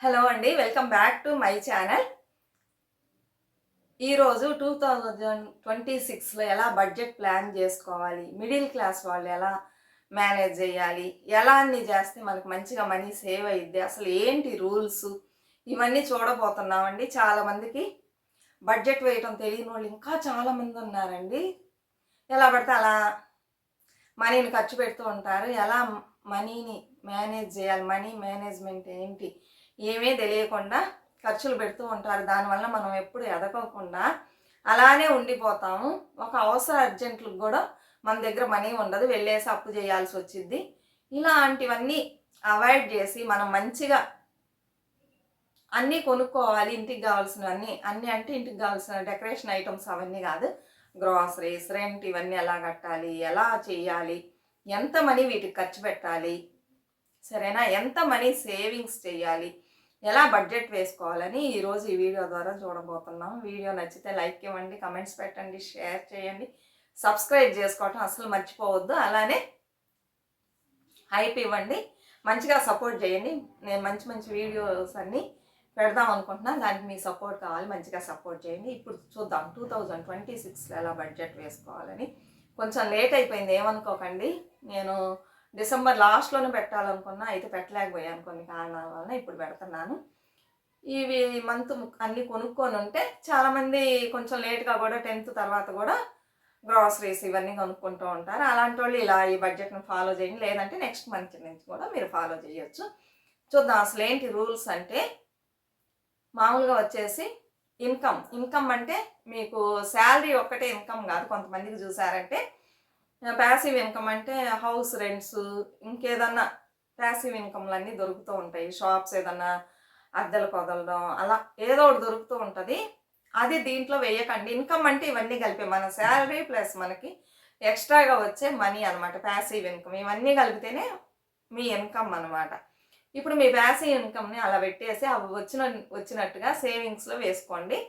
Hello అండి, welcome back to my channel. ఈరోజు 2026లో ఎలా బడ్జెట్ ప్లాన్ చేసుకోవాలి, మిడిల్ క్లాస్ వాళ్ళు ఎలా మేనేజ్ చేయాలి, ఎలా అన్ని చేస్తే మనకు మంచిగా మనీ సేవ్ అయ్యిద్ది, అసలు ఏంటి రూల్స్, ఇవన్నీ చూడబోతున్నామండి. చాలామందికి బడ్జెట్ వేయటం తెలియని వాళ్ళు ఇంకా చాలామంది ఉన్నారండి. ఎలా పడితే అలా మనీని ఖర్చు పెడుతూ ఉంటారు. ఎలా మనీని మేనేజ్ చేయాలి, మనీ మేనేజ్మెంట్ ఏంటి ఏమీ తెలియకుండా ఖర్చులు పెడుతూ ఉంటారు. దానివల్ల మనం ఎప్పుడు ఎదగకుండా అలానే ఉండిపోతాము. ఒక అవసర అర్జెంట్లకు కూడా మన దగ్గర మనీ ఉండదు, వెళ్ళేసి అప్పు చేయాల్సి వచ్చింది. ఇలాంటివన్నీ అవాయిడ్ చేసి మనం మంచిగా అన్నీ కొనుక్కోవాలి. ఇంటికి కావాల్సినవన్నీ, అన్నీ అంటే ఇంటికి కావాల్సిన డెకరేషన్ ఐటమ్స్ అవన్నీ కాదు, గ్రాసరీస్, రెంట్, ఇవన్నీ ఎలా కట్టాలి, ఎలా చేయాలి, ఎంత మనీ వీటికి ఖర్చు పెట్టాలి, సరేనా, ఎంత మనీ సేవింగ్స్ చేయాలి, ఎలా బడ్జెట్ వేసుకోవాలని ఈరోజు ఈ వీడియో ద్వారా చూడబోతున్నాం. వీడియో నచ్చితే లైక్ ఇవ్వండి, కమెంట్స్ పెట్టండి, షేర్ చేయండి, సబ్స్క్రైబ్ చేసుకోవటం అసలు మర్చిపోవద్దు. అలానే హైప్ ఇవ్వండి, మంచిగా సపోర్ట్ చేయండి. నేను మంచి మంచి వీడియోస్ అన్నీ పెడదాం అనుకుంటున్నాను, దానికి మీ సపోర్ట్ కావాలి, మంచిగా సపోర్ట్ చేయండి. ఇప్పుడు చూద్దాం 2026లో ఎలా బడ్జెట్ వేసుకోవాలని. కొంచెం లేట్ అయిపోయింది, ఏమనుకోకండి. నేను డిసెంబర్ లాస్ట్లోనే పెట్టాలనుకున్నా, అయితే పెట్టలేకపోయాను కొన్ని కారణాల వలన. ఇప్పుడు పెడుతున్నాను. ఇవి మంత్ అన్నీ కొనుక్కొని ఉంటే చాలామంది కొంచెం లేట్గా కూడా 10th తర్వాత కూడా గ్రాసరీస్ ఇవన్నీ కొనుక్కుంటూ ఉంటారు. అలాంటి వాళ్ళు ఇలా ఈ బడ్జెట్ను ఫాలో చేయండి, లేదంటే నెక్స్ట్ మంత్ నుంచి కూడా మీరు ఫాలో చేయొచ్చు. చూద్దాం అసలు ఏంటి రూల్స్ అంటే. మామూలుగా వచ్చేసి ఇన్కమ్ అంటే మీకు శాలరీ ఒక్కటే ఇన్కమ్ కాదు. కొంతమందికి చూసారంటే ప్యాసివ్ ఇన్కమ్ అంటే హౌస్ రెంట్స్, ఇంకేదన్నా ప్యాసివ్ ఇన్కమ్లు అన్నీ దొరుకుతూ ఉంటాయి. షాప్స్ ఏదన్నా అద్దెలకు వదలడం, అలా ఏదో ఒకటి దొరుకుతూ ఉంటుంది. అది దీంట్లో వేయకండి. ఇన్కమ్ అంటే ఇవన్నీ కలిపి మన శాలరీ ప్లస్ మనకి ఎక్స్ట్రాగా వచ్చే మనీ అనమాట, ప్యాసివ్ ఇన్కమ్. ఇవన్నీ కలిపితేనే మీ ఇన్కమ్ అనమాట. ఇప్పుడు మీ ప్యాసివ్ ఇన్కమ్ని అలా పెట్టేసి అవి వచ్చినట్టుగా సేవింగ్స్లో వేసుకోండి.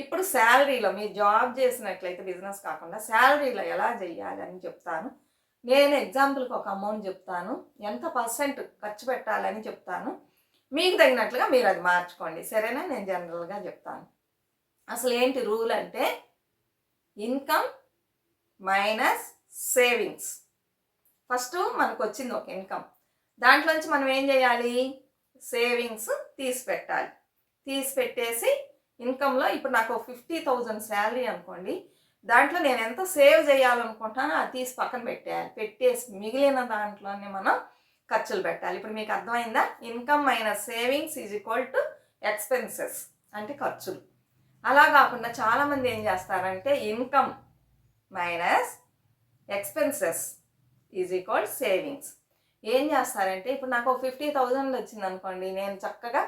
ఇప్పుడు శాలరీలో మీరు జాబ్ చేసినట్లయితే, బిజినెస్ కాకుండా శాలరీలో ఎలా చేయాలి అని చెప్తాను. నేను ఎగ్జాంపుల్కి ఒక అమౌంట్ చెప్తాను, ఎంత పర్సెంట్ ఖర్చు పెట్టాలని చెప్తాను. మీకు తగినట్లుగా మీరు అది మార్చుకోండి, సరేనా. నేను జనరల్గా చెప్తాను. అసలు ఏంటి రూల్ అంటే, ఇన్కమ్ మైనస్ సేవింగ్స్. ఫస్ట్ మనకు వచ్చింది ఒక ఇన్కమ్, దాంట్లోంచి మనం ఏం చేయాలి, సేవింగ్స్ తీసి పెట్టాలి. తీసి పెట్టేసి ఇన్కంలో ఇప్పుడు నాకు 50,000 శాలరీ అనుకోండి, దాంట్లో నేను ఎంత సేవ్ చేయాలనుకుంటానో అది తీసి పక్కన పెట్టేయాలి. పెట్టేసి మిగిలిన దాంట్లోనే మనం ఖర్చులు పెట్టాలి. ఇప్పుడు మీకు అర్థమైందా? Income minus savings is equal to expenses, అంటే ఖర్చులు. అలా కాకుండా చాలామంది ఏం చేస్తారంటే income minus expenses is equal savings. ఏం చేస్తారంటే ఇప్పుడు నాకు 50,000 వచ్చింది అనుకోండి, నేను చక్కగా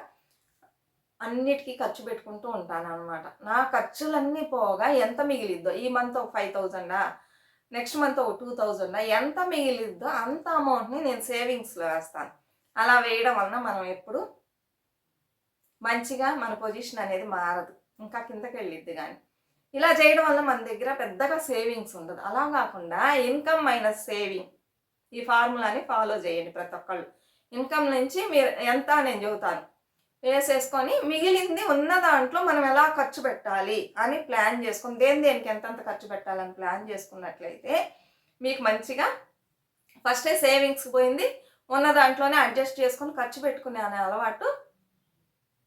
అన్నిటికీ ఖర్చు పెట్టుకుంటూ ఉంటాను అనమాట. నా ఖర్చులన్నీ పోగా ఎంత మిగిలిద్దో, ఈ మంత్ ఒక 5,000, నెక్స్ట్ మంత్ ఒక 2,000, ఎంత మిగిలిద్దో అంత అమౌంట్ని నేను సేవింగ్స్లో వేస్తాను. అలా వేయడం వలన మనం ఎప్పుడు మంచిగా మన పొజిషన్ అనేది మారదు, ఇంకా కిందకి వెళ్ళిద్ది. కానీ ఇలా చేయడం వల్ల మన దగ్గర పెద్దగా సేవింగ్స్ ఉండదు. అలా కాకుండా ఇన్కమ్ మైనస్ సేవింగ్, ఈ ఫార్ములాని ఫాలో చేయండి ప్రతి ఒక్కళ్ళు. ఇన్కమ్ నుంచి మీరు ఎంత నేను చెబుతాను వేసేసుకొని, మిగిలింది ఉన్న దాంట్లో మనం ఎలా ఖర్చు పెట్టాలి అని ప్లాన్ చేసుకొని, దేనికి ఎంతంత ఖర్చు పెట్టాలని ప్లాన్ చేసుకున్నట్లయితే మీకు మంచిగా ఫస్టే సేవింగ్స్ పోయింది, ఉన్న దాంట్లోనే అడ్జస్ట్ చేసుకొని ఖర్చు పెట్టుకునే అనే అలవాటు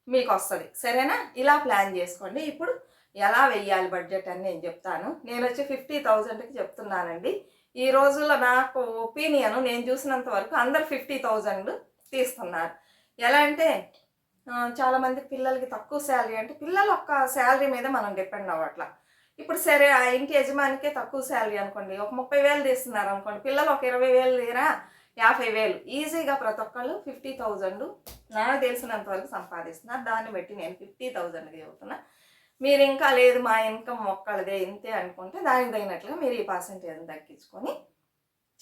మీకు వస్తుంది, సరేనా. ఇలా ప్లాన్ చేసుకోండి. ఇప్పుడు ఎలా వెయ్యాలి బడ్జెట్ అని నేను చెప్తాను. నేను వచ్చి 50,000కి చెప్తున్నానండి. ఈ రోజుల్లో నాకు ఒపీనియన్, నేను చూసినంత వరకు అందరు 50,000 తీస్తున్నారు. ఎలా అంటే చాలామంది పిల్లలకి తక్కువ శాలరీ, అంటే పిల్లలు ఒక్క శాలరీ మీద మనం డిపెండ్ అవ్వట్లా. ఇప్పుడు సరే ఆ ఇంటి యజమానికే తక్కువ శాలరీ అనుకోండి, ఒక 30,000 తీస్తున్నారు అనుకోండి, పిల్లలు ఒక 20,000 తీరా 50,000 ఈజీగా ప్రతి ఒక్కళ్ళు 50,000 నాకు తెలిసినంత వరకు సంపాదిస్తున్నారు. దాన్ని బట్టి నేను 50,000కి చెబుతున్నా. మీరు ఇంకా లేదు మా ఇన్కమ్ ఒక్కళ్ళదే ఇంతే అనుకుంటే దానికి తగినట్లుగా మీరు ఈ పర్సెంటేజ్ని తగ్గించుకొని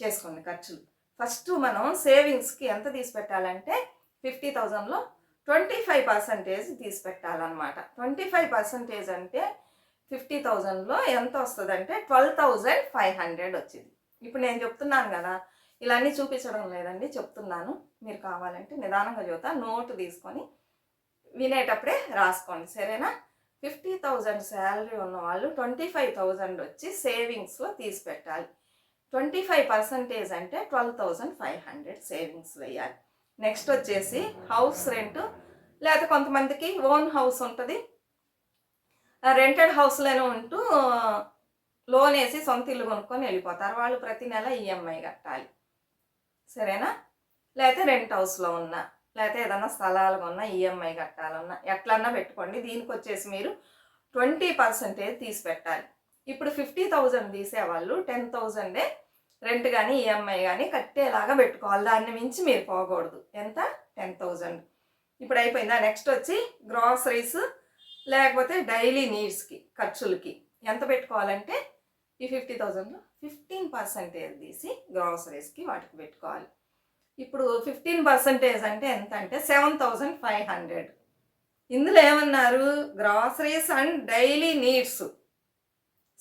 చేసుకోండి ఖర్చులు. ఫస్ట్ మనం సేవింగ్స్కి ఎంత తీసి పెట్టాలంటే 50,000లో 25% తీసి పెట్టాలన్నమాట. 25% అంటే 50,000లో ఎంత వస్తుందంటే 12,500 వచ్చింది. ఇప్పుడు నేను చెప్తున్నాను కదా, ఇలా అన్నీ చూపించడం లేదండి, చెప్తున్నాను. మీరు కావాలంటే నిదానంగా చెబుతా, నోటు తీసుకొని వినేటప్పుడే రాసుకోండి, సరేనా? 50,000 శాలరీ ఉన్న వాళ్ళు 25,000 వచ్చి సేవింగ్స్లో తీసి పెట్టాలి. 25% అంటే 12,500 సేవింగ్స్ వేయాలి. నెక్స్ట్ వచ్చేసి హౌస్ రెంట్, లేకపోతే కొంతమందికి ఓన్ హౌస్ ఉంటుంది, రెంటెడ్ హౌస్లోనే ఉంటూ లోన్ వేసి సొంత ఇల్లు కొనుక్కొని వెళ్ళిపోతారు. వాళ్ళు ప్రతి నెల ఈఎంఐ కట్టాలి, సరేనా? లేకపోతే రెంట్ హౌస్లో ఉన్నా, లేకపోతే ఏదన్నా స్థలాలు కొన్నా ఈఎంఐ కట్టాలన్నా ఎట్లన్నా పెట్టుకోండి. దీనికి వచ్చేసి మీరు 20% తీసి పెట్టాలి. ఇప్పుడు 50,000 తీసేవాళ్ళు 10,000 రెంట్ కానీ ఈఎంఐ కానీ కట్టేలాగా పెట్టుకోవాలి. దాన్ని మించి మీరు పోకూడదు. ఎంత? 10,000. ఇప్పుడు అయిపోయిందా? నెక్స్ట్ వచ్చి గ్రాసరీస్ లేకపోతే డైలీ నీడ్స్కి ఖర్చులకి ఎంత పెట్టుకోవాలంటే ఈ 50,000లో 15% తీసి గ్రాసరీస్కి వాటికి పెట్టుకోవాలి. ఇప్పుడు 15% అంటే ఎంత అంటే 7,500. ఇందులో ఏమన్నారు? గ్రాసరీస్ అండ్ డైలీ నీడ్స్,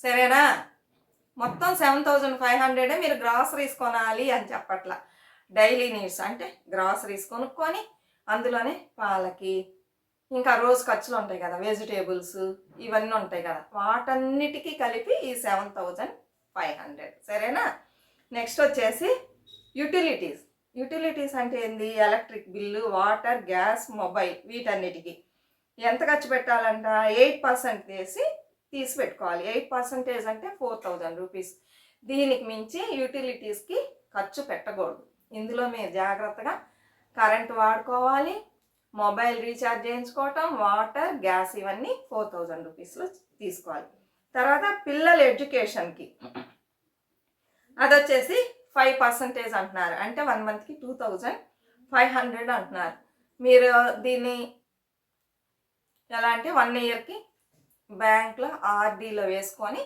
సరేనా? మొత్తం 7,500 మీరు గ్రాసరీస్ కొనాలి అని చెప్పట్లా. డైలీ నీడ్స్ అంటే గ్రాసరీస్ కొనుక్కొని అందులోనే పాలకి ఇంకా రోజు ఖర్చులు ఉంటాయి కదా, వెజిటేబుల్స్ ఇవన్నీ ఉంటాయి కదా, వాటన్నిటికీ కలిపి ఈ 7,500, సరేనా? నెక్స్ట్ వచ్చేసి యూటిలిటీస్ అంటే ఏంది? Electric bill, water, gas, mobile, వీటన్నిటికీ ఎంత ఖర్చు పెట్టాలంట? 8% తీసి పెట్టుకోవాలి. 8% అంటే 4,000 రూపీస్. దీనికి మించి యూటిలిటీస్కి ఖర్చు పెట్టకూడదు. ఇందులో మీరు జాగ్రత్తగా కరెంట్ వాడుకోవాలి, మొబైల్ రీఛార్జ్ చేయించుకోవటం, వాటర్, గ్యాస్ ఇవన్నీ 4,000 రూపీస్లో తీసుకోవాలి. తర్వాత పిల్లల ఎడ్యుకేషన్కి అది వచ్చేసి 5% అంటున్నారు, అంటే 1 మంత్కి 2,500 అంటున్నారు. మీరు దీన్ని ఎలా అంటే 1 ఇయర్కి బ్యాంక్లో ఆర్డీలో వేసుకొని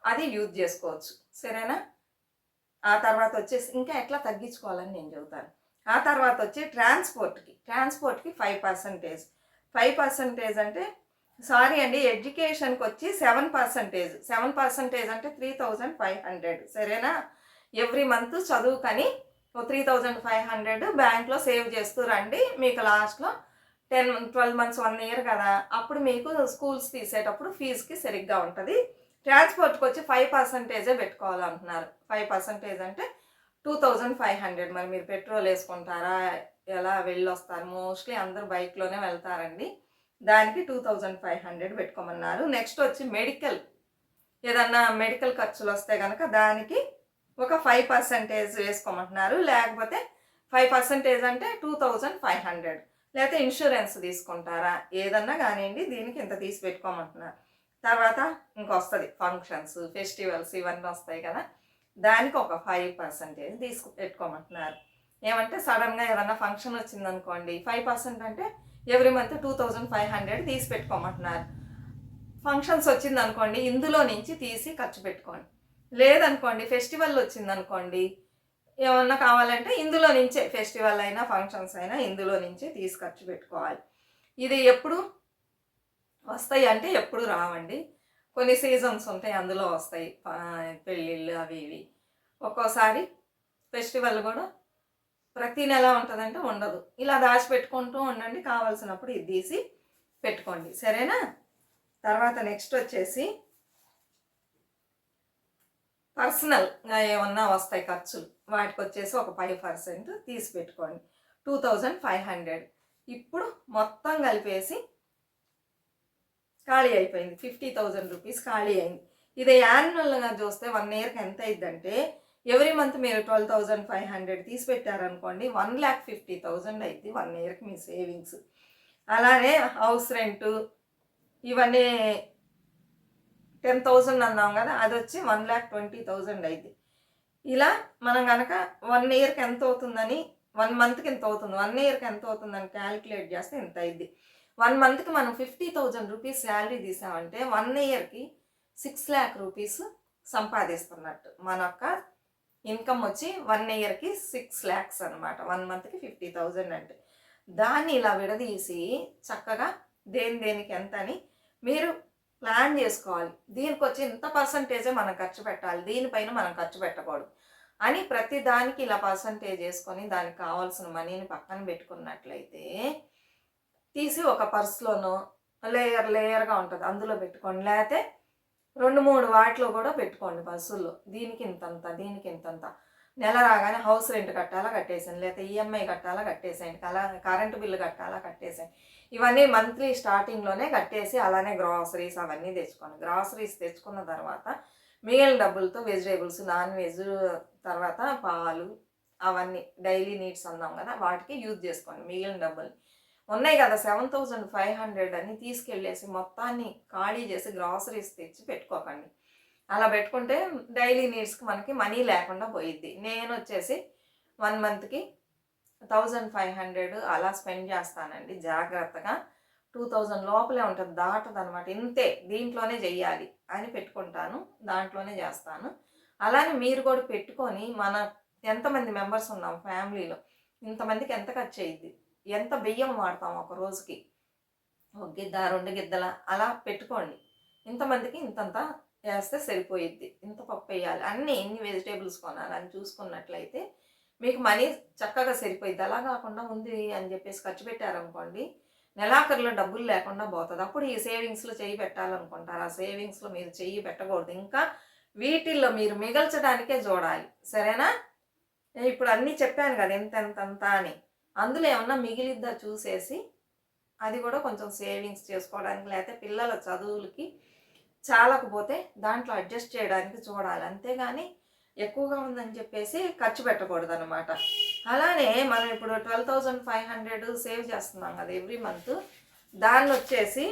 అది యూజ్ చేసుకోవచ్చు, సరేనా? ఆ తర్వాత వచ్చేసి ఇంకా ఎట్లా తగ్గించుకోవాలని నేను చెబుతాను. ఆ తర్వాత వచ్చి ట్రాన్స్పోర్ట్కి 5%. 5% అంటే సారీ అండి, ఎడ్యుకేషన్కి వచ్చి 7%. 7% అంటే 3,500, సరేనా? ఎవ్రీ మంత్ చదువుకని 3,500 బ్యాంక్లో సేవ్ చేస్తూ రండి. మీకు లాస్ట్లో 12 months 1 year కదా, అప్పుడు మీకు స్కూల్స్ తీసేటప్పుడు ఫీజుకి సరిగ్గా ఉంటుంది. ట్రాన్స్పోర్ట్కి వచ్చి 5% పెట్టుకోవాలంటున్నారు. 5% అంటే 2,500. మరి మీరు పెట్రోల్ వేసుకుంటారా, ఎలా వెళ్ళొస్తారు? మోస్ట్లీ అందరూ బైక్లోనే వెళ్తారండి. దానికి 2,500 పెట్టుకోమన్నారు. నెక్స్ట్ వచ్చి ఏదన్నా మెడికల్ ఖర్చులు వస్తే కనుక దానికి ఒక 5% వేసుకోమంటున్నారు. లేకపోతే 5% అంటే 2,500. లేకపోతే ఇన్సూరెన్స్ తీసుకుంటారా, ఏదన్నా కానివ్వండి, దీనికి ఇంత తీసి పెట్టుకోమంటున్నారు. తర్వాత ఇంకొస్తుంది ఫంక్షన్స్, ఫెస్టివల్స్ ఇవన్నీ వస్తాయి కదా, దానికి ఒక 5% తీసుకు పెట్టుకోమంటున్నారు. ఏమంటే సడన్గా ఏదన్నా ఫంక్షన్ వచ్చిందనుకోండి, 5% అంటే ఎవ్రీ మంత్ 2,500 తీసి పెట్టుకోమంటున్నారు. ఫంక్షన్స్ వచ్చిందనుకోండి, ఇందులో నుంచి తీసి ఖర్చు పెట్టుకోండి. లేదనుకోండి ఫెస్టివల్ వచ్చిందనుకోండి, ఏమన్నా కావాలంటే ఇందులో నుంచే, ఫెస్టివల్ అయినా ఫంక్షన్స్ అయినా ఇందులో నుంచే తీసి ఖర్చు పెట్టుకోవాలి. ఇది ఎప్పుడు వస్తాయి అంటే ఎప్పుడు రావండి, కొన్ని సీజన్స్ ఉంటాయి అందులో వస్తాయి, పెళ్ళిళ్ళు అవి ఇవి. ఒక్కోసారి ఫెస్టివల్ కూడా ప్రతి నెల ఉంటుందంటే ఉండదు. ఇలా దాచిపెట్టుకుంటూ ఉండండి, కావాల్సినప్పుడు ఇది తీసి పెట్టుకోండి, సరేనా? తర్వాత నెక్స్ట్ వచ్చేసి పర్సనల్గా ఏమన్నా వస్తాయి ఖర్చులు, వాటికి వచ్చేసి ఒక 5% తీసి పెట్టుకోండి, 2,500. ఇప్పుడు మొత్తం కలిపేసి ఖాళీ అయిపోయింది, 50,000 రూపీస్ ఖాళీ అయింది. ఇది యాన్యువల్గా చూస్తే 1 ఇయర్కి ఎంత అయిందంటే, ఎవ్రీ మంత్ మీరు 12,500 తీసి పెట్టారనుకోండి, 1,50,000 అయింది 1 ఇయర్కి మీ సేవింగ్స్. అలానే హౌస్ రెంటు ఇవన్నీ 10,000 అన్నాం కదా, అది వచ్చి 1,20,000 అయింది. ఇలా మనం కనుక 1 ఇయర్కి ఎంత అవుతుందని, 1 మంత్కి ఎంత అవుతుంది, 1 ఇయర్కి ఎంత అవుతుందని క్యాలిక్యులేట్ చేస్తే ఎంత అయింది. 1 మంత్కి మనం 50,000 రూపీస్ శాలరీ తీసామంటే 1 ఇయర్కి 6 lakh రూపీస్ సంపాదిస్తున్నట్టు. మన యొక్క ఇన్కమ్ వచ్చి 1 ఇయర్కి 6 lakhs అనమాట. 1 మంత్కి 50,000 అంటే దాన్ని ఇలా విడదీసి చక్కగా దేనికి ఎంత అని మీరు ప్లాన్ చేసుకోవాలి. దీనికి వచ్చి ఇంత పర్సంటేజే మనం ఖర్చు పెట్టాలి, దీనిపైన మనం ఖర్చు పెట్టకూడదు అని ప్రతి దానికి ఇలా పర్సంటేజ్ వేసుకొని దానికి కావాల్సిన మనీని పక్కన పెట్టుకున్నట్లయితే తీసి ఒక పర్స్‌లోనో లేయర్‌గా ఉంటది. అందులో పెట్టుకోండి. లేతే 2, 3 వాటిలో కూడా పెట్టుకోండి పర్సుల్లో. దీనికి ఇంతంత, దీనికి ఇంతంత. నెల రాగానే హౌస్ రెంట్ కట్టాలా కట్టేసేయండి. లేతే ఈఎంఐ కట్టాలా కట్టేసేయండి. కరెంటు బిల్లు కట్టాలా కట్టేసేయండి. ఇవన్నీ మంత్లీ స్టార్టింగ్‌లోనే కట్టేసి అలానే గ్రాసరీస్ అవన్నీ తెచ్చుకోండి. గ్రాసరీస్ తెచ్చుకున్న తర్వాత మిగిలిన డబ్బులతో వెజిటేబుల్స్, నాన్ వెజ్, తర్వాత పాలు అవన్నీ డైలీ నీడ్స్ అన్నాం కదా! వాటికి యూజ్ చేసుకోండి మిగిలిన డబ్బుల్ని. ఉన్నాయి కదా 7,500 అని తీసుకెళ్ళేసి మొత్తాన్ని ఖాళీ చేసి గ్రాసరీస్ తెచ్చి పెట్టుకోకండి. అలా పెట్టుకుంటే డైలీ నీడ్స్‌కి మనకి మనీ లేకుండా పోయిద్ది. నేనొచ్చేసి 1 మంత్‌కి 1,500 అలా స్పెండ్ చేస్తానండి జాగ్రత్తగా. 2,000 లోపలే ఉంటది. దాటదనమాట. ఇంతే దీంట్లోనే చెయ్యాలి అని పెట్టుకుంటాను. దాంట్లోనే చేస్తాను. అలానే మీరు కూడా పెట్టుకొని ఎంతమంది మెంబర్స్ ఉన్నాం ఫ్యామిలీలో, ఇంతమందికి ఎంత ఖర్చయిద్ది? ఎంత బియ్యం వాడతాం ఒక రోజుకి? ఒక గిద్ద, 2 గిద్దల అలా పెట్టుకోండి. ఇంతమందికి ఇంతంత ఏస్తే సరిపోయిద్ది. ఇంత పప్పేయాలి. ఇన్ని వెజిటేబుల్స్ కొనాలని చూసుకున్నట్లయితే మీకు మనీ చక్కగా సరిపోయిద్ది. అలా కాకుండా ఉంది అని చెప్పేసి ఖర్చు పెట్టారనుకోండి, నెలాఖరులో డబ్బులు లేకుండా పోతది. అప్పుడు ఈ సేవింగ్స్‌లో చెయ్యి పెట్టాలనుకుంటారు. ఆ సేవింగ్స్‌లో మీరు చెయ్యి పెట్టకూడదు. ఇంకా వీటిల్లో మీరు మిగల్చడానికే చూడాలి. సరేనా? ఇప్పుడు అన్నీ చెప్పాను కదా! ఇంతెంతంత అని. అందులో ఏమన్నా మిగిలిద్దా చూసేసి అది కూడా కొంచెం సేవింగ్స్ చేసుకోవడానికి, లేకపోతే పిల్లల చదువులకి చాలకపోతే దాంట్లో అడ్జస్ట్ చేయడానికి చూడాలి. అంతేగాని ఎక్కువగా ఉందని చెప్పేసి ఖర్చు పెట్టకూడదనమాట. అలానే మనం ఇప్పుడు 12,500 సేవ్ చేస్తున్నాం కదా ఎవ్రీ మంత్. దాన్నొచ్చేసి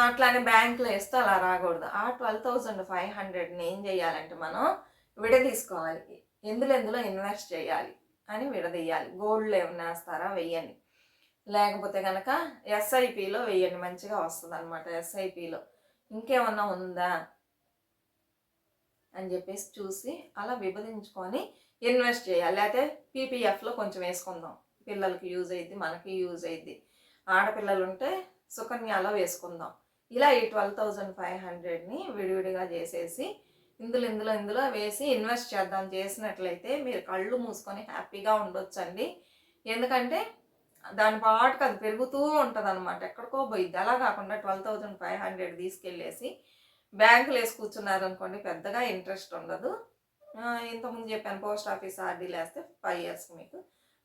అట్లానే బ్యాంక్‌లో ఏస్తే అలా రాకూడదు. ఆ 12,500ని ఏం చేయాలంటే మనం విడదీసుకోవాలి. ఎందులో ఇన్వెస్ట్ చేయాలి అని విడదీయాలి. గోల్డ్‌లో ఏమన్నా ఏస్తారా? వెయ్యండి. లేకపోతే గనక ఎస్ఐపిలో వెయ్యండి. మంచిగా వస్తదనమాట ఎస్ఐపిలో. ఇంకేమన్నా ఉందా అని చెప్పేసి చూసి అలా విభజించుకొని ఇన్వెస్ట్ చేయాలి. లేకపోతే పీపీఎఫ్‌లో కొంచెం వేసుకుందాం. పిల్లలకి యూజ్ అయిద్ది, మనకి యూజ్ అయిద్ది. ఆడపిల్లలు ఉంటే సుకన్యలో వేసుకుందాం. ఇలా ఈ 12,500ని విడివిడిగా చేసేసి ఇందులో వేసి ఇన్వెస్ట్ చేద్దాం. చేసినట్లయితే మీరు కళ్ళు మూసుకొని హ్యాపీగా ఉండొచ్చండి. ఎందుకంటే దాని పాటుకు అది పెరుగుతూ ఉంటదనమాట. ఎక్కడికో పోయిద్ది. అలా కాకుండా 12,500 తీసుకెళ్ళేసి బ్యాంకులో వేసి కూర్చున్నారనుకోండి, పెద్దగా ఇంట్రెస్ట్ ఉండదు. ఇంతకుముందు చెప్పాను పోస్ట్ ఆఫీస్ ఆర్డీలు వేస్తే 5 ఇయర్స్‌కి మీకు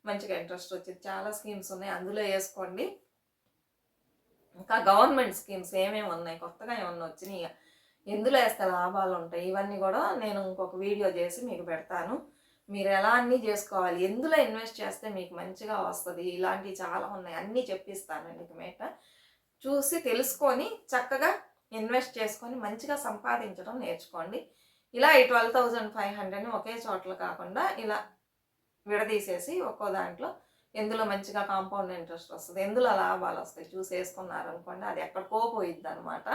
మంచిగా ఇంట్రెస్ట్ వచ్చిద్ది. చాలా స్కీమ్స్ ఉన్నాయి. అందులో వేసుకోండి. ఇంకా గవర్నమెంట్ స్కీమ్స్ ఏమేమి ఉన్నాయి, కొత్తగా ఏమన్నా వచ్చినాయా, ఎందులో వేస్తే లాభాలు ఉంటాయి, ఇవన్నీ కూడా నేను ఇంకొక వీడియో చేసి మీకు పెడతాను. మీరు ఎలా అన్నీ చేసుకోవాలి, ఎందులో ఇన్వెస్ట్ చేస్తే మీకు మంచిగా వస్తుంది, ఇలాంటివి చాలా ఉన్నాయి. అన్నీ చెప్పిస్తానండి మీట. చూసి తెలుసుకొని చక్కగా ఇన్వెస్ట్ చేసుకొని మంచిగా సంపాదించడం నేర్చుకోండి. ఇలా ఈ 12,500ని ఒకే చోట్ల కాకుండా ఇలా విడదీసేసి ఒక్కో దాంట్లో ఎందులో మంచిగా కాంపౌండ్ ఇంట్రెస్ట్ వస్తుంది, ఎందులో లాభాలు వస్తాయి చూసి వేసుకున్నారనుకోండి, అది ఎక్కడికో పోయిద్ది అనమాట.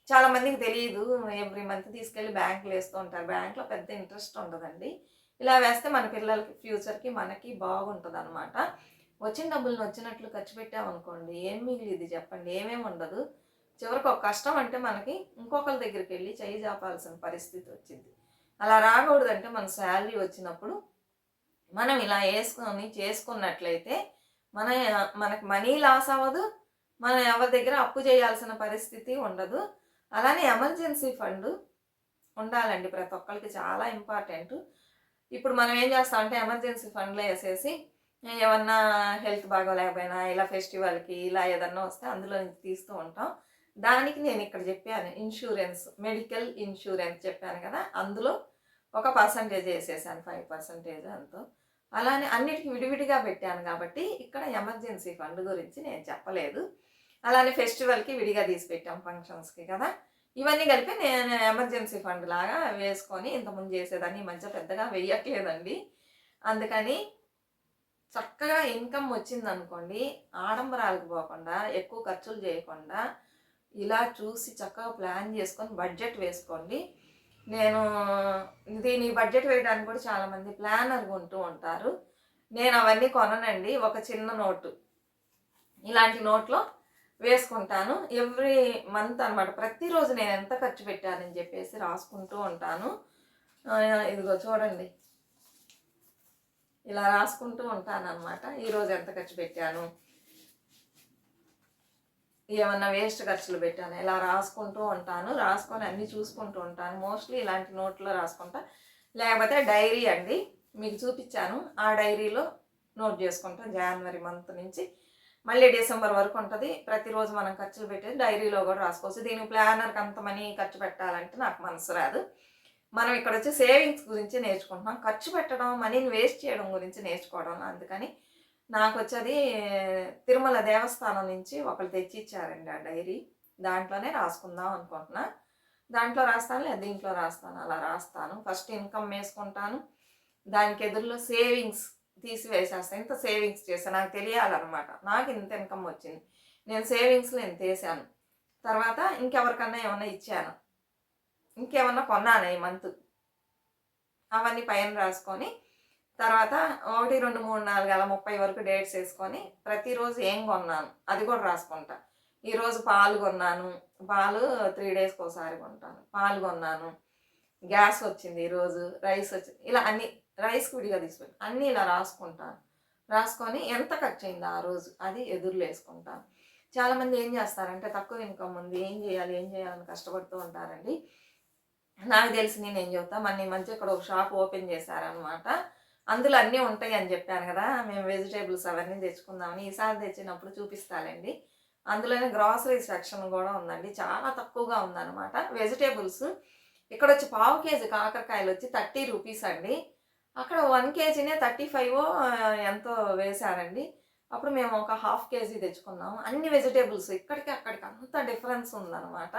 చాలామందికి తెలియదు. ఎవ్రీ మంత్ తీసుకెళ్ళి బ్యాంకులో వేస్తూ ఉంటారు. బ్యాంకులో పెద్ద ఇంట్రెస్ట్ ఉండదండి. ఇలా వేస్తే మన పిల్లలకి ఫ్యూచర్కి మనకి బాగుంటుంది అనమాట. వచ్చిన డబ్బులను వచ్చినట్లు ఖర్చు పెట్టామనుకోండి, ఏం మిగిలిది చెప్పండి? ఏమేమి ఉండదు. చివరికి ఒక కష్టం అంటే మనకి ఇంకొకరి దగ్గరికి వెళ్ళి చెయ్యి జాపాల్సిన పరిస్థితి వచ్చింది. అలా రాకూడదంటే మన శాలరీ వచ్చినప్పుడు మనం ఇలా వేసుకొని చేసుకున్నట్లయితే మనకి మనీ లాస్ అవ్వదు. మనం ఎవరి దగ్గర అప్పు చేయాల్సిన పరిస్థితి ఉండదు. అలానే ఎమర్జెన్సీ ఫండ్ ఉండాలండి. ప్రతి ఒక్కరికి చాలా ఇంపార్టెంట్. ఇప్పుడు మనం ఏం చేస్తామంటే ఎమర్జెన్సీ ఫండ్లో వేసేసి ఏమన్నా హెల్త్ బాగోలేకపోయినా ఇలా ఫెస్టివల్కి ఇలా ఏదన్నా వస్తే అందులో నుంచి తీస్తూ ఉంటాం. దానికి నేను ఇక్కడ చెప్పాను ఇన్సూరెన్స్, మెడికల్ ఇన్సూరెన్స్ చెప్పాను కదా, అందులో ఒక పర్సంటేజ్ వేసేసాను, 5% అంతో. అలానే అన్నిటికీ విడివిడిగా పెట్టాను కాబట్టి ఇక్కడ ఎమర్జెన్సీ ఫండ్ గురించి నేను చెప్పలేదు. అలానే ఫెస్టివల్కి విడిగా తీసి పెట్టాం, ఫంక్షన్స్కి కదా. ఇవన్నీ కలిపి నేను ఎమర్జెన్సీ ఫండ్ లాగా వేసుకొని ఇంతకుముందు చేసేదాన్ని. ఈ మధ్య పెద్దగా వేయట్లేదండి. అందుకని చక్కగా ఇన్కమ్ వచ్చిందనుకోండి, ఆడంబరాలకు పోకుండా ఎక్కువ ఖర్చులు చేయకుండా ఇలా చూసి చక్కగా ప్లాన్ చేసుకొని బడ్జెట్ వేసుకోండి. నేను దీని బడ్జెట్ వేయడానికి కూడా చాలామంది ప్లానర్ కొంటూ ఉంటారు. నేను అవన్నీ కొననండి. ఒక చిన్న నోటు, ఇలాంటి నోట్లో వేసుకుంటాను. ఎవ్రీ మంత్ అనమాట. ప్రతిరోజు నేను ఎంత ఖర్చు పెట్టానని చెప్పేసి రాసుకుంటూ ఉంటాను. ఇదిగో చూడండి, ఇలా రాసుకుంటూ ఉంటానన్నమాట. ఈరోజు ఎంత ఖర్చు పెట్టాను, ఏమన్నా వేస్ట్ ఖర్చులు పెట్టాను, ఇలా రాసుకుంటూ ఉంటాను. రాసుకొని అన్నీ చూసుకుంటూ ఉంటాను. మోస్ట్లీ ఇలాంటి నోట్లో రాసుకుంటా. లేకపోతే డైరీ అండి, మీకు చూపించాను. ఆ డైరీలో నోట్ చేసుకుంటాం. జనవరి మంత్ నుంచి మళ్ళీ డిసెంబర్ వరకు ఉంటుంది. ప్రతిరోజు మనం ఖర్చులు పెట్టేది డైరీలో కూడా రాసుకోవచ్చు. దీనికి ప్లానర్కి అంత మనీ ఖర్చు పెట్టాలంటే నాకు మనసు రాదు. మనం ఇక్కడ వచ్చి సేవింగ్స్ గురించి నేర్చుకుంటున్నాం. ఖర్చు పెట్టడం, మనీని వేస్ట్ చేయడం గురించి నేర్చుకోవడం. అందుకని నాకు వచ్చేది తిరుమల దేవస్థానం నుంచి ఒకళ్ళు తెచ్చి ఇచ్చారండి ఆ డైరీ. దాంట్లోనే రాసుకుందాం అనుకుంటున్నా. దాంట్లో రాస్తాను లేదా దీంట్లో రాస్తాను, అలా రాస్తాను. ఫస్ట్ ఇన్కమ్ వేసుకుంటాను, దానికి ఎదురులో సేవింగ్స్ తీసివేసేస్తాను. ఇంత సేవింగ్స్ చేశాను, నాకు తెలియాలన్నమాట. నాకు ఇంత ఇన్కమ్ వచ్చింది, నేను సేవింగ్స్లో ఇంత వేసాను, తర్వాత ఇంకెవరికన్నా ఏమన్నా ఇచ్చాను, ఇంకేమన్నా కొన్నాను ఈ మంత్, అవన్నీ పైన రాసుకొని తర్వాత 1, 2, 3, 4 అలా 30 వరకు డేట్స్ వేసుకొని ప్రతిరోజు ఏం కొన్నాను అది కూడా రాసుకుంటా. ఈరోజు పాలు కొన్నాను, పాలు 3 డేస్కి ఒకసారి కొంటాను. పాలు కొన్నాను, గ్యాస్ వచ్చింది ఈరోజు, రైస్ వచ్చింది, ఇలా అన్ని రైస్కి విడిగా తీసుకొని అన్నీ ఇలా రాసుకుంటాను. రాసుకొని ఎంత ఖర్చు అయింది ఆ రోజు అది ఎదురులో వేసుకుంటాను. చాలామంది ఏం చేస్తారంటే తక్కువ ఇన్కమ్ ఉంది, ఏం చేయాలని కష్టపడుతూ ఉంటారండి. నాకు తెలిసి నేను ఏం చెప్తా, మన ఈ మధ్య ఇక్కడ ఒక షాప్ ఓపెన్ చేశారనమాట. అందులో అన్నీ ఉంటాయి అని చెప్పాను కదా, మేము వెజిటేబుల్స్ అవన్నీ తెచ్చుకుందామని. ఈసారి తెచ్చినప్పుడు చూపిస్తానండి. అందులోనే గ్రాసరీ సెక్షన్ కూడా ఉందండి, చాలా తక్కువగా ఉందన్నమాట వెజిటేబుల్స్. ఇక్కడ వచ్చి పావు కేజీ కాకరకాయలు వచ్చి 30 రూపీస్ అండి. అక్కడ 1 కేజీనే 35 ఎంతో వేశారండి. అప్పుడు మేము ఒక హాఫ్ కేజీ తెచ్చుకున్నాము. అన్ని వెజిటేబుల్స్ ఇక్కడికి అక్కడికి అంత డిఫరెన్స్ ఉందన్నమాట.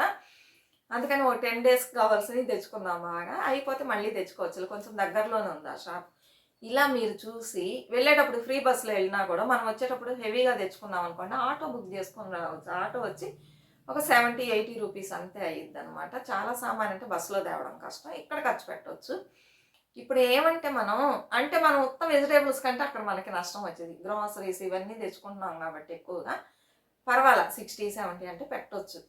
అందుకని ఒక 10 డేస్కి కావాల్సినవి తెచ్చుకున్నాం. బాగా అయిపోతే మళ్ళీ తెచ్చుకోవచ్చు, కొంచెం దగ్గరలోనే ఉంది ఆ షాప్. ఇలా మీరు చూసి వెళ్ళేటప్పుడు ఫ్రీ బస్సులో వెళ్ళినా కూడా మనం వచ్చేటప్పుడు హెవీగా తెచ్చుకున్నాం అనుకోండి, ఆటో బుక్ చేసుకుని రావచ్చు. ఆటో వచ్చి ఒక 70-80 రూపీస్ అంతే అయ్యిద్ది అనమాట. చాలా సామాన్ అంటే బస్సులో తేవడం కష్టం, ఇక్కడ ఖర్చు పెట్టవచ్చు. ఇప్పుడు ఏమంటే మనం మొత్తం వెజిటేబుల్స్ కంటే అక్కడ మనకి నష్టం వచ్చేది. గ్రాసరీస్ ఇవన్నీ తెచ్చుకుంటున్నాం కాబట్టి ఎక్కువగా పర్వాలా 60-70 అంటే పెట్టవచ్చు.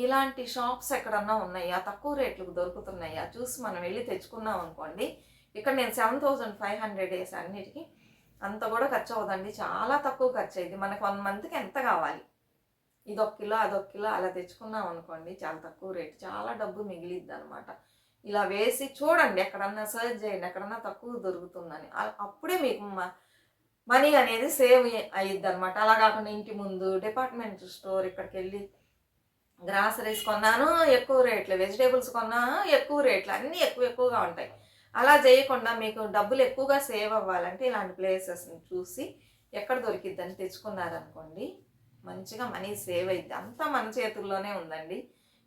ఇలాంటి షాప్స్ ఎక్కడన్నా ఉన్నాయా, తక్కువ రేట్లకు దొరుకుతున్నాయా చూసి మనం వెళ్ళి తెచ్చుకున్నాం అనుకోండి. ఇక్కడ నేను 7500 వేసి అన్నిటికీ అంత కూడా ఖర్చు అవుదండి, చాలా తక్కువ ఖర్చు అయింది. మనకు 1 మంత్కి ఎంత కావాలి, ఇదొక కిలో అదొక కిలో అలా తెచ్చుకున్నాం అనుకోండి, చాలా తక్కువ రేటు, చాలా డబ్బు మిగిలిద్ది అనమాట. ఇలా వేసి చూడండి, ఎక్కడన్నా సర్చ్ చేయండి, ఎక్కడన్నా తక్కువ దొరుకుతుందని. అప్పుడే మీకు మనీ అనేది సేవ్ అయ్యిద్ది అనమాట. అలా కాకుండా ఇంటి ముందు డిపార్ట్మెంట్ స్టోర్ ఇక్కడికి వెళ్ళి గ్రాసరీస్ కొన్నాను ఎక్కువ రేట్లు, వెజిటేబుల్స్ కొన్నాను ఎక్కువ రేట్లు, అన్నీ ఎక్కువగా ఉంటాయి. అలా చేయకుండా మీకు డబ్బులు ఎక్కువగా సేవ్ అవ్వాలంటే ఇలాంటి ప్లేసెస్ని చూసి ఎక్కడ దొరికిద్దని తెచ్చుకున్నారనుకోండి, మంచిగా మనీ సేవ్ అయ్యిద్ది. అంతా మన చేతుల్లోనే ఉందండి.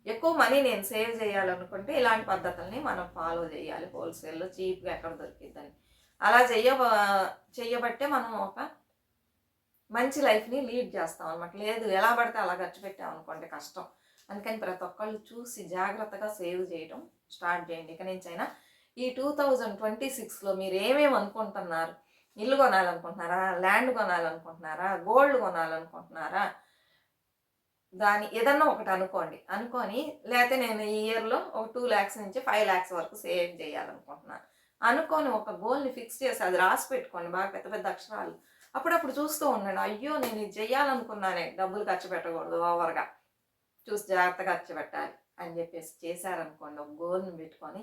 ఎక్కువ మనీ నేను సేవ్ చేయాలనుకుంటే ఇలాంటి పద్ధతుల్ని మనం ఫాలో చేయాలి. హోల్సేల్లో చీప్గా ఎక్కడ దొరికిద్దని అలా చెయ్యబట్టే మనం ఒక మంచి లైఫ్ని లీడ్ చేస్తాం అనమాట. లేదు ఎలా పడితే అలా ఖర్చు పెట్టామనుకోండి కష్టం. అందుకని ప్రతి ఒక్కళ్ళు చూసి జాగ్రత్తగా సేవ్ చేయడం స్టార్ట్ చేయండి. ఇక నుంచి అయినా ఈ 2026లో మీరు ఏమేమి అనుకుంటున్నారు? ఇల్లు కొనాలనుకుంటున్నారా, ల్యాండ్ కొనాలనుకుంటున్నారా, గోల్డ్ కొనాలనుకుంటున్నారా, దాని ఏదన్నా ఒకటి అనుకొని లేకపోతే నేను ఈ ఇయర్లో ఒక 2 lakhs నుంచి 5 lakhs వరకు సేవ్ చేయాలనుకుంటున్నాను అనుకొని ఒక గోల్ని ఫిక్స్ చేసి అది రాసి పెట్టుకోండి బాగా పెద్ద పెద్ద అక్షరాలు. అప్పుడప్పుడు చూస్తూ ఉండండి, అయ్యో నేను ఇది చేయాలనుకున్నానే, డబ్బులు ఖర్చు పెట్టకూడదు, ఓవర్గా చూసి జాగ్రత్తగా ఖర్చు పెట్టాలి అని చెప్పేసి చేశారనుకోండి, ఒక గోల్ని పెట్టుకొని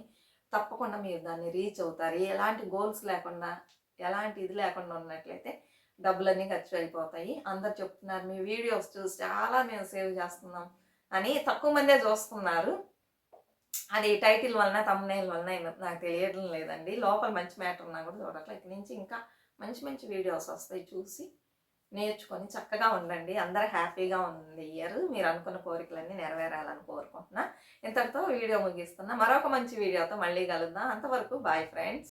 తప్పకుండా మీరు దాన్ని రీచ్ అవుతారు. ఎలాంటి గోల్స్ లేకుండా, ఎలాంటి ఇది లేకుండా ఉన్నట్లయితే డబ్బులన్నీ ఖర్చు అయిపోతాయి. అందరు చెప్తున్నారు మీ వీడియోస్ చూసి చాలా మేము సేవ్ చేస్తున్నాం అని, తక్కువ మందే చూస్తున్నారు. అది టైటిల్ వలన తమ్నెయిల్ వలన నాకు తెలియడం లేదండి. లోపల మంచి మ్యాటర్ ఉన్నా కూడా చూడట్లేదు. ఇక్కడి నుంచి ఇంకా మంచి మంచి వీడియోస్ వస్తాయి, చూసి నేర్చుకొని చక్కగా ఉండండి. అందరూ హ్యాపీగా ఉంది ఇయర్. మీరు అనుకున్న కోరికలన్నీ నెరవేరాలని కోరుకుంటున్నా. ఇంతటితో వీడియో ముగిస్తున్నా. మరొక మంచి వీడియోతో మళ్ళీ కలుద్దాం. అంతవరకు బాయ్ ఫ్రెండ్స్.